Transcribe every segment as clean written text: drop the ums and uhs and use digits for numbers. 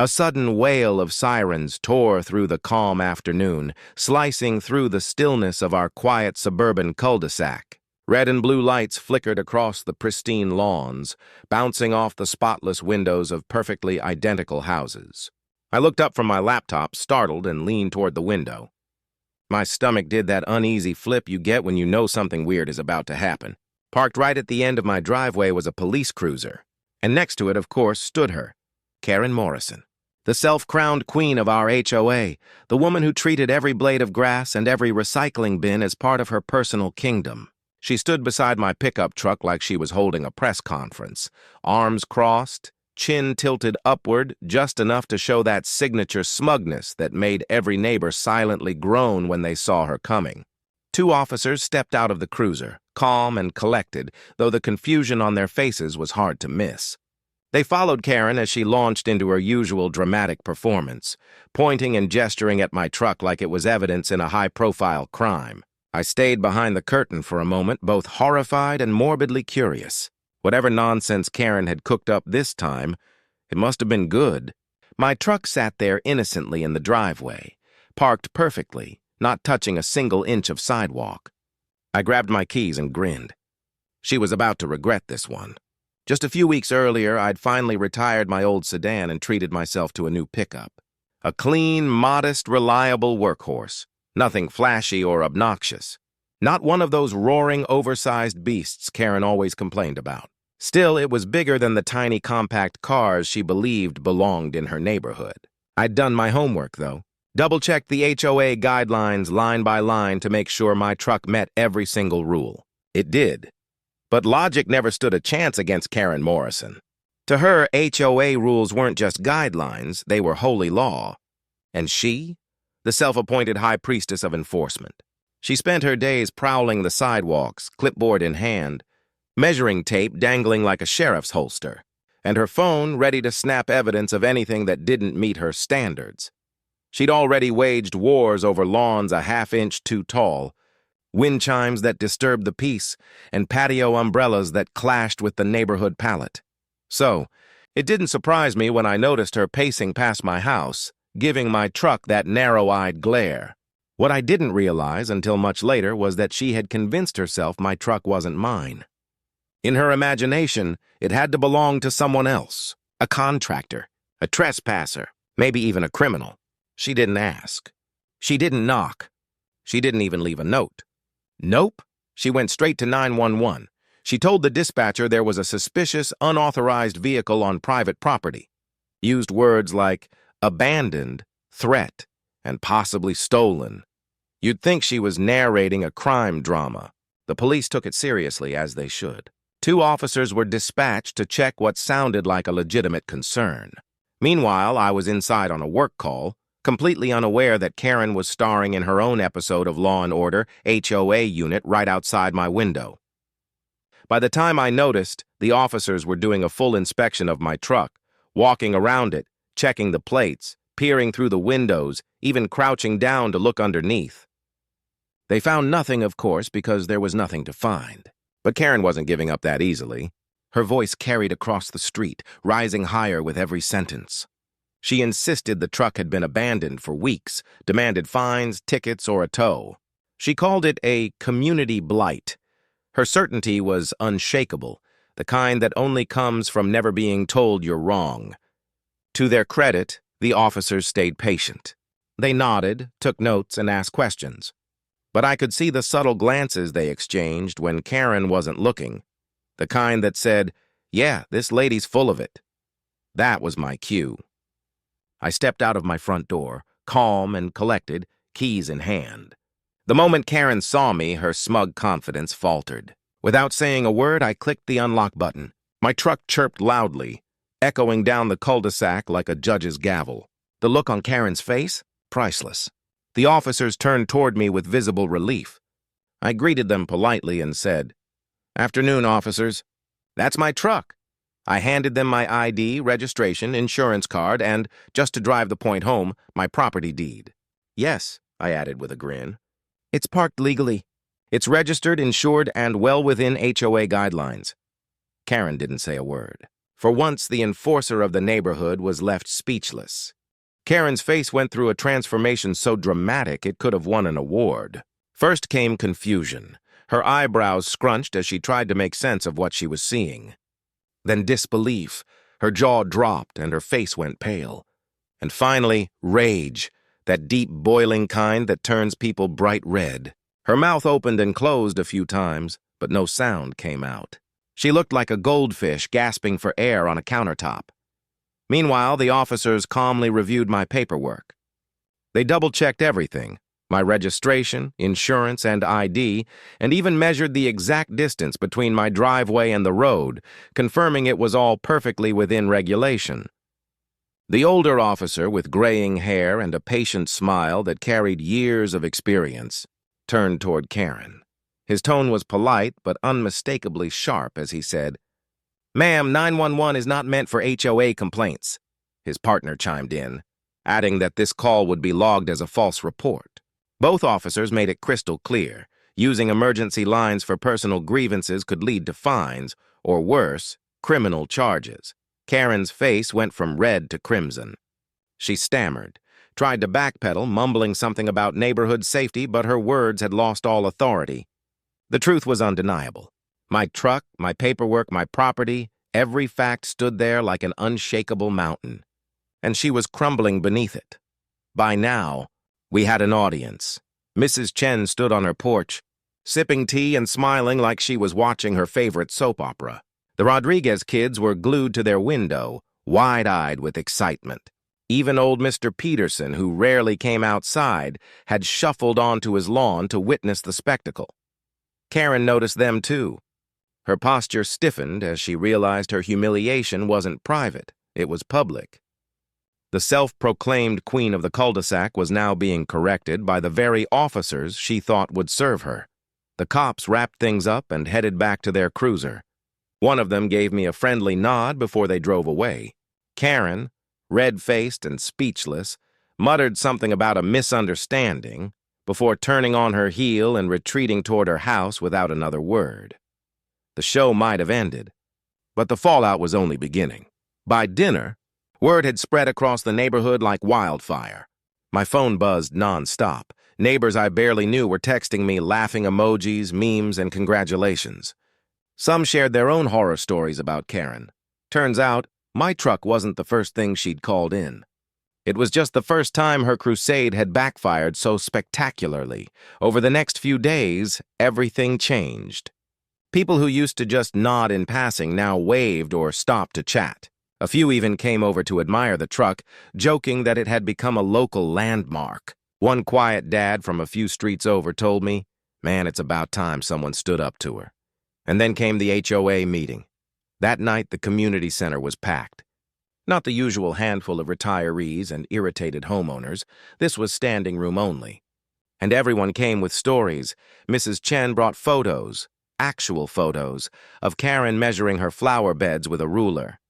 A sudden wail of sirens tore through the calm afternoon, slicing through the stillness of our quiet suburban cul-de-sac. Red and blue lights flickered across the pristine lawns, bouncing off the spotless windows of perfectly identical houses. I looked up from my laptop, startled, and leaned toward the window. My stomach did that uneasy flip you get when you know something weird is about to happen. Parked right at the end of my driveway was a police cruiser, and next to it, of course, stood her, Karen Morrison, the self-crowned queen of our HOA, the woman who treated every blade of grass and every recycling bin as part of her personal kingdom. She stood beside my pickup truck like she was holding a press conference, arms crossed, chin tilted upward just enough to show that signature smugness that made every neighbor silently groan when they saw her coming. Two officers stepped out of the cruiser, calm and collected, though the confusion on their faces was hard to miss. They followed Karen as she launched into her usual dramatic performance, pointing and gesturing at my truck like it was evidence in a high-profile crime. I stayed behind the curtain for a moment, both horrified and morbidly curious. Whatever nonsense Karen had cooked up this time, it must have been good. My truck sat there innocently in the driveway, parked perfectly, not touching a single inch of sidewalk. I grabbed my keys and grinned. She was about to regret this one. Just a few weeks earlier, I'd finally retired my old sedan and treated myself to a new pickup. A clean, modest, reliable workhorse. Nothing flashy or obnoxious. Not one of those roaring, oversized beasts Karen always complained about. Still, it was bigger than the tiny compact cars she believed belonged in her neighborhood. I'd done my homework, though. Double-checked the HOA guidelines line by line to make sure my truck met every single rule. It did. But logic never stood a chance against Karen Morrison. To her, HOA rules weren't just guidelines, they were holy law. And she? The self-appointed high priestess of enforcement. She spent her days prowling the sidewalks, clipboard in hand, measuring tape dangling like a sheriff's holster, and her phone ready to snap evidence of anything that didn't meet her standards. She'd already waged wars over lawns a half-inch too tall, wind chimes that disturbed the peace, and patio umbrellas that clashed with the neighborhood palate. So, it didn't surprise me when I noticed her pacing past my house, giving my truck that narrow-eyed glare. What I didn't realize until much later was that she had convinced herself my truck wasn't mine. In her imagination, it had to belong to someone else, a contractor, a trespasser, maybe even a criminal. She didn't ask. She didn't knock. She didn't even leave a note. Nope. She went straight to 911. She told the dispatcher there was a suspicious, unauthorized vehicle on private property. Used words like abandoned, threat, and possibly stolen. You'd think she was narrating a crime drama. The police took it seriously, as they should. Two officers were dispatched to check what sounded like a legitimate concern. Meanwhile, I was inside on a work call, completely unaware that Karen was starring in her own episode of Law & Order HOA unit right outside my window. By the time I noticed, the officers were doing a full inspection of my truck, walking around it, checking the plates, peering through the windows, even crouching down to look underneath. They found nothing, of course, because there was nothing to find. But Karen wasn't giving up that easily. Her voice carried across the street, rising higher with every sentence. She insisted the truck had been abandoned for weeks, demanded fines, tickets, or a tow. She called it a community blight. Her certainty was unshakable, the kind that only comes from never being told you're wrong. To their credit, the officers stayed patient. They nodded, took notes, and asked questions. But I could see the subtle glances they exchanged when Karen wasn't looking, the kind that said, "Yeah, this lady's full of it." That was my cue. I stepped out of my front door, calm and collected, keys in hand. The moment Karen saw me, her smug confidence faltered. Without saying a word, I clicked the unlock button. My truck chirped loudly, echoing down the cul-de-sac like a judge's gavel. The look on Karen's face? Priceless. The officers turned toward me with visible relief. I greeted them politely and said, "Afternoon, officers." "That's my truck." I handed them my ID, registration, insurance card, and, just to drive the point home, my property deed. "Yes," I added with a grin. "It's parked legally. It's registered, insured, and well within HOA guidelines." Karen didn't say a word. For once, the enforcer of the neighborhood was left speechless. Karen's face went through a transformation so dramatic it could have won an award. First came confusion. Her eyebrows scrunched as she tried to make sense of what she was seeing. Then disbelief. Her jaw dropped and her face went pale. And finally, rage, that deep boiling kind that turns people bright red. Her mouth opened and closed a few times, but no sound came out. She looked like a goldfish gasping for air on a countertop. Meanwhile, the officers calmly reviewed my paperwork. They double-checked everything, my registration, insurance, and ID, and even measured the exact distance between my driveway and the road, confirming it was all perfectly within regulation. The older officer, with graying hair and a patient smile that carried years of experience, turned toward Karen. His tone was polite but unmistakably sharp as he said, "Ma'am, 911 is not meant for HOA complaints." His partner chimed in, adding that this call would be logged as a false report. Both officers made it crystal clear. Using emergency lines for personal grievances could lead to fines, or worse, criminal charges. Karen's face went from red to crimson. She stammered, tried to backpedal, mumbling something about neighborhood safety, but her words had lost all authority. The truth was undeniable. My truck, my paperwork, my property, every fact stood there like an unshakable mountain. And she was crumbling beneath it. By now, we had an audience. Mrs. Chen stood on her porch, sipping tea and smiling like she was watching her favorite soap opera. The Rodriguez kids were glued to their window, wide-eyed with excitement. Even old Mr. Peterson, who rarely came outside, had shuffled onto his lawn to witness the spectacle. Karen noticed them too. Her posture stiffened as she realized her humiliation wasn't private, it was public. The self-proclaimed queen of the cul-de-sac was now being corrected by the very officers she thought would serve her. The cops wrapped things up and headed back to their cruiser. One of them gave me a friendly nod before they drove away. Karen, red-faced and speechless, muttered something about a misunderstanding before turning on her heel and retreating toward her house without another word. The show might have ended, but the fallout was only beginning. By dinner, word had spread across the neighborhood like wildfire. My phone buzzed nonstop. Neighbors I barely knew were texting me laughing emojis, memes, and congratulations. Some shared their own horror stories about Karen. Turns out, my truck wasn't the first thing she'd called in. It was just the first time her crusade had backfired so spectacularly. Over the next few days, everything changed. People who used to just nod in passing now waved or stopped to chat. A few even came over to admire the truck, joking that it had become a local landmark. One quiet dad from a few streets over told me, "Man, it's about time someone stood up to her." And then came the HOA meeting. That night, the community center was packed. Not the usual handful of retirees and irritated homeowners. This was standing room only. And everyone came with stories. Mrs. Chen brought photos, actual photos, of Karen measuring her flower beds with a ruler.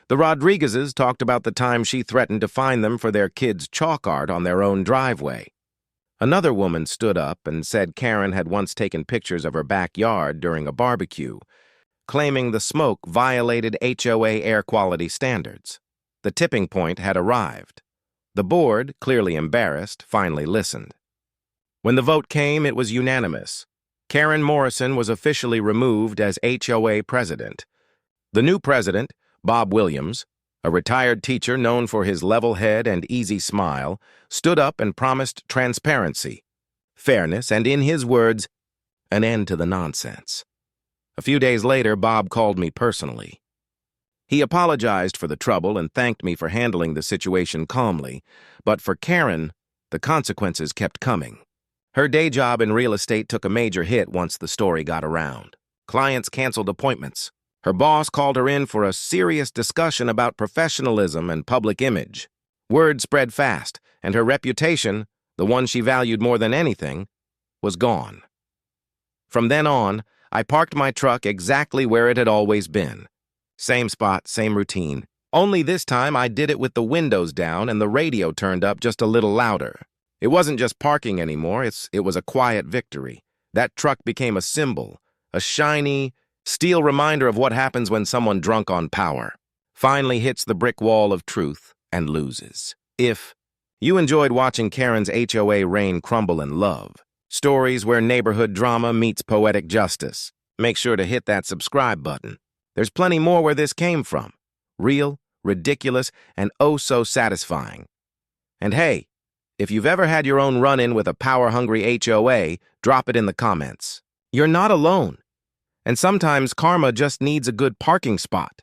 The Rodriguezes talked about the time she threatened to fine them for their kids' chalk art on their own driveway. Another woman stood up and said Karen had once taken pictures of her backyard during a barbecue, claiming the smoke violated HOA air quality standards. The tipping point had arrived. The board, clearly embarrassed, finally listened. When the vote came, it was unanimous. Karen Morrison was officially removed as HOA president. The new president, Bob Williams, a retired teacher known for his level head and easy smile, stood up and promised transparency, fairness, and in his words, an end to the nonsense. A few days later, Bob called me personally. He apologized for the trouble and thanked me for handling the situation calmly, but for Karen, the consequences kept coming. Her day job in real estate took a major hit once the story got around. Clients canceled appointments. Her boss called her in for a serious discussion about professionalism and public image. Word spread fast, and her reputation, the one she valued more than anything, was gone. From then on, I parked my truck exactly where it had always been. Same spot, same routine. Only this time I did it with the windows down and the radio turned up just a little louder. It wasn't just parking anymore, it was a quiet victory. That truck became a symbol, a shiny, Steel reminder of what happens when someone drunk on power finally hits the brick wall of truth and loses. If you enjoyed watching Karen's HOA reign crumble in love, stories where neighborhood drama meets poetic justice, make sure to hit that subscribe button. There's plenty more where this came from. Real, ridiculous, and oh so satisfying. And hey, if you've ever had your own run-in with a power-hungry HOA, drop it in the comments. You're not alone. And sometimes karma just needs a good parking spot.